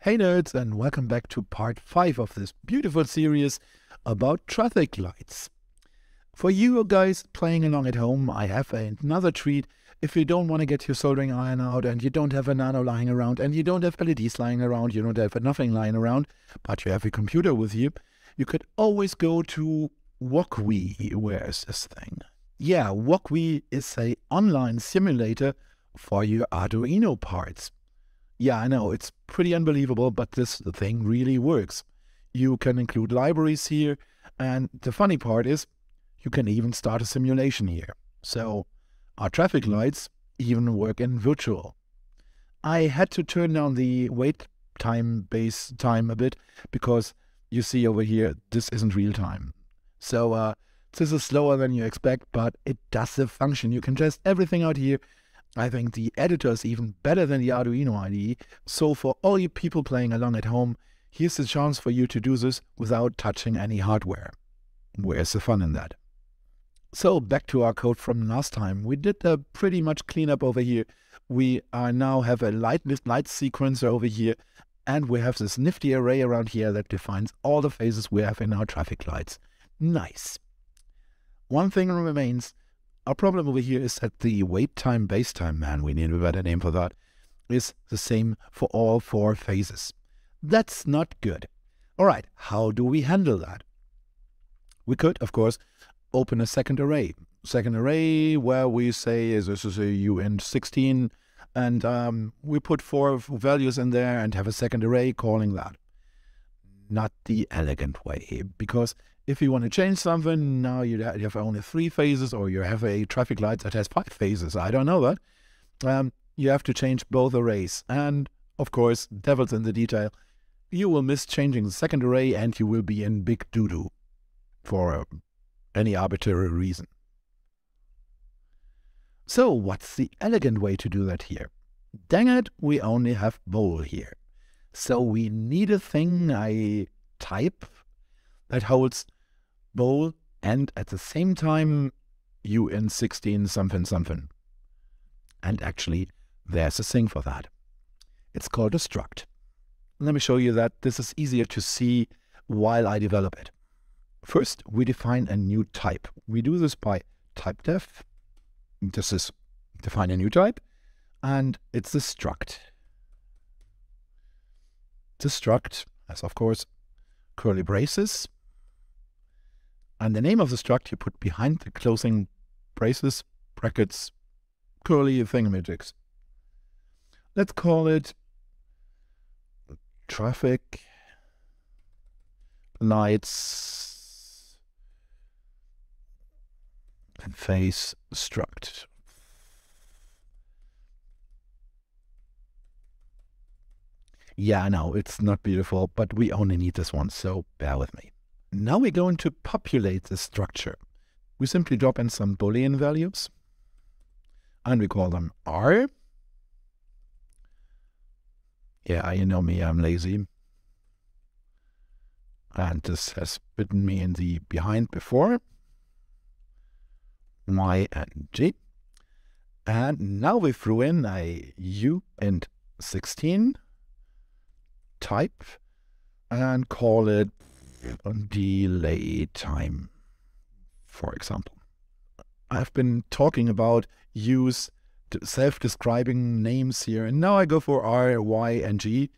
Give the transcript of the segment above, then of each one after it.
Hey nerds, and welcome back to part 5 of this beautiful series about traffic lights. For you guys playing along at home, I have another treat. If you don't want to get your soldering iron out and you don't have a nano lying around and you don't have LEDs lying around, you don't have nothing lying around, but you have a computer with you, you could always go to Wokwi. Where is this thing? Yeah, Wokwi is an online simulator for your Arduino parts. Yeah, I know, it's pretty unbelievable, but this thing really works. You can include libraries here, and the funny part is, you can even start a simulation here. So, our traffic lights even work in virtual. I had to turn down the wait time base time a bit, because you see over here, this isn't real time. So, this is slower than you expect, but it does the function. You can test everything out here. I think the editor is even better than the Arduino IDE, so for all you people playing along at home, here's the chance for you to do this without touching any hardware. Where's the fun in that? So back to our code from last time. We did a pretty much cleanup over here. We now have a light sequencer over here, and we have this nifty array around here that defines all the phases we have in our traffic lights. Nice. One thing remains. Our problem over here is that the wait time, base time, man, we need a better name for that, is the same for all 4 phases. That's not good. All right, how do we handle that? We could, of course, open a second array. Second array where we say this is a UN16, and we put 4 values in there and have a second array calling that. Not the elegant way, because if you want to change something, now you have only 3 phases, or you have a traffic light that has 5 phases. I don't know that. You have to change both arrays. And, of course, devil's in the detail. You will miss changing the second array, and you will be in big doo-doo for any arbitrary reason. So, what's the elegant way to do that here? Dang it, we only have bool here. So we need a thing, a type, that holds bool and at the same time UN16 something something. And actually, there's a thing for that. It's called a struct. Let me show you that this is easier to see while I develop it. First, we define a new type. We do this by type def. This is define a new type, and it's a struct. The struct has, of course, curly braces. And the name of the struct you put behind the closing braces, brackets, curly thingamajigs. Let's call it Traffic Lights Phase Struct. Yeah, I know, it's not beautiful, but we only need this one, so bear with me. Now we're going to populate the structure. We simply drop in some Boolean values, and we call them R. Yeah, you know me, I'm lazy. And this has bitten me in the behind before. Y and G. And now we threw in a U and 16 type and call it delay time, for example. I've been talking about use self-describing names here, and now I go for R, Y, and G.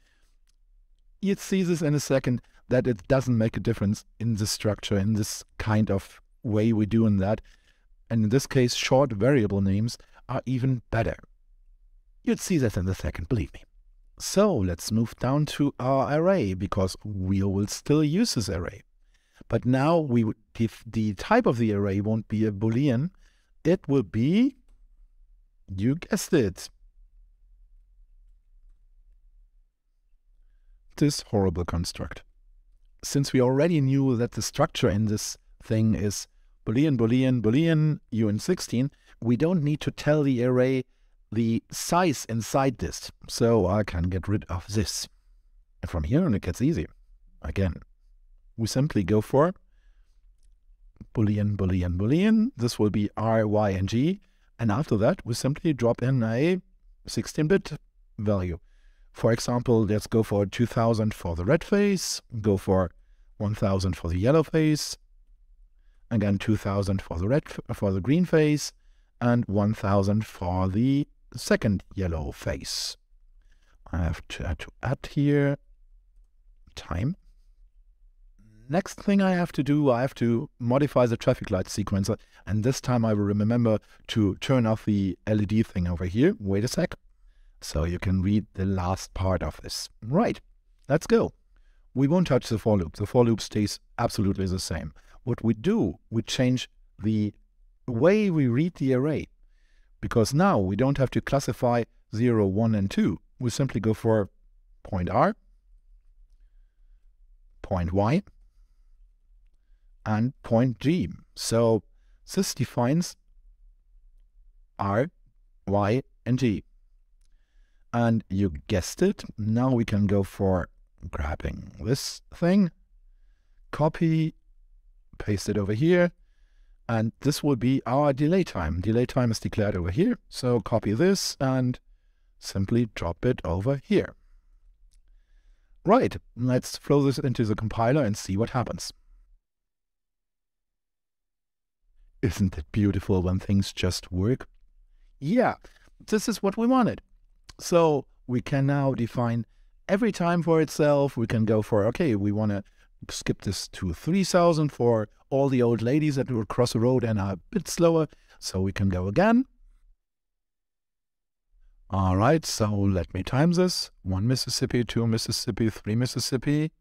You'd see this in a second that it doesn't make a difference in the structure, in this kind of way we're doing that. And in this case, short variable names are even better. You'd see that in a second, believe me. So let's move down to our array, because we will still use this array. But now the type of the array won't be a Boolean. It will be, you guessed it, this horrible construct. Since we already knew that the structure in this thing is Boolean, Boolean, Boolean, UN16, we don't need to tell the array the size inside this, so I can get rid of this. And from here on it gets easy. Again, we simply go for Boolean, Boolean, Boolean. This will be R, Y, and G. And after that, we simply drop in a 16-bit value. For example, let's go for 2000 for the red phase, go for 1000 for the yellow phase, again 2000 for the green phase, and 1000 for the second yellow phase. I have to add here time. Next thing I have to do, I have to modify the traffic light sequencer, and this time I will remember to turn off the LED thing over here. Wait a sec. So you can read the last part of this. Right, let's go. We won't touch the for loop. The for loop stays absolutely the same. What we do, we change the way we read the array, because now we don't have to classify 0, 1, and 2. We simply go for point R, point Y, and point G. So this defines R, Y, and G. And you guessed it, now we can go for grabbing this thing, copy, paste it over here, and this will be our delay time. Delay time is declared over here, so copy this and simply drop it over here. Right, let's flow this into the compiler and see what happens. Isn't it beautiful when things just work? Yeah, this is what we wanted. So we can now define every time for itself. We can go for, okay, we want to skip this to 3000 for all the old ladies that will cross the road and are a bit slower. So we can go again. All right, so let me time this. 1 Mississippi, 2 Mississippi, 3 Mississippi.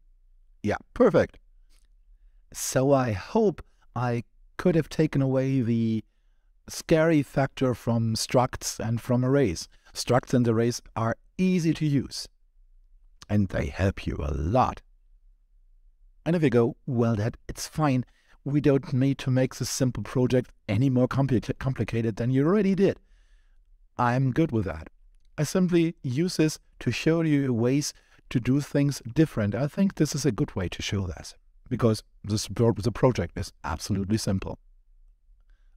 Yeah, perfect. So I hope I could have taken away the scary factor from structs and from arrays. Structs and arrays are easy to use, and they help you a lot. And if you go, well, it's fine. We don't need to make this simple project any more complicated than you already did. I'm good with that. I simply use this to show you ways to do things different. I think this is a good way to show that, because the project is absolutely simple.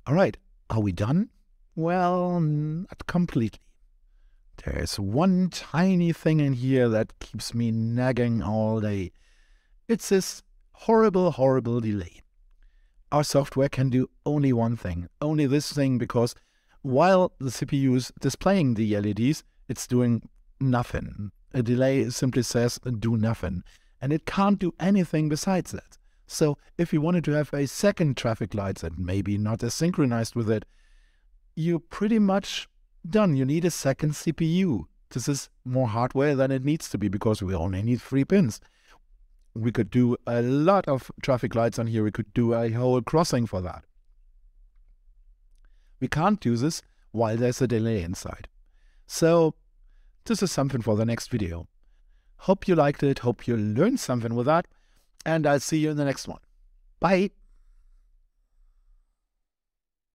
All right, are we done? Well, not completely. There's one tiny thing in here that keeps me nagging all day. It's this horrible, horrible delay. Our software can do only one thing, only this thing, because while the CPU is displaying the LEDs, it's doing nothing. A delay simply says do nothing, and it can't do anything besides that. So if you wanted to have a second traffic light that maybe not as synchronized with it, you're pretty much done. You need a second CPU. This is more hardware than it needs to be, because we only need 3 pins. We could do a lot of traffic lights on here. We could do a whole crossing for that. We can't do this while there's a delay inside. So this is something for the next video. Hope you liked it. Hope you learned something with that. And I'll see you in the next one. Bye.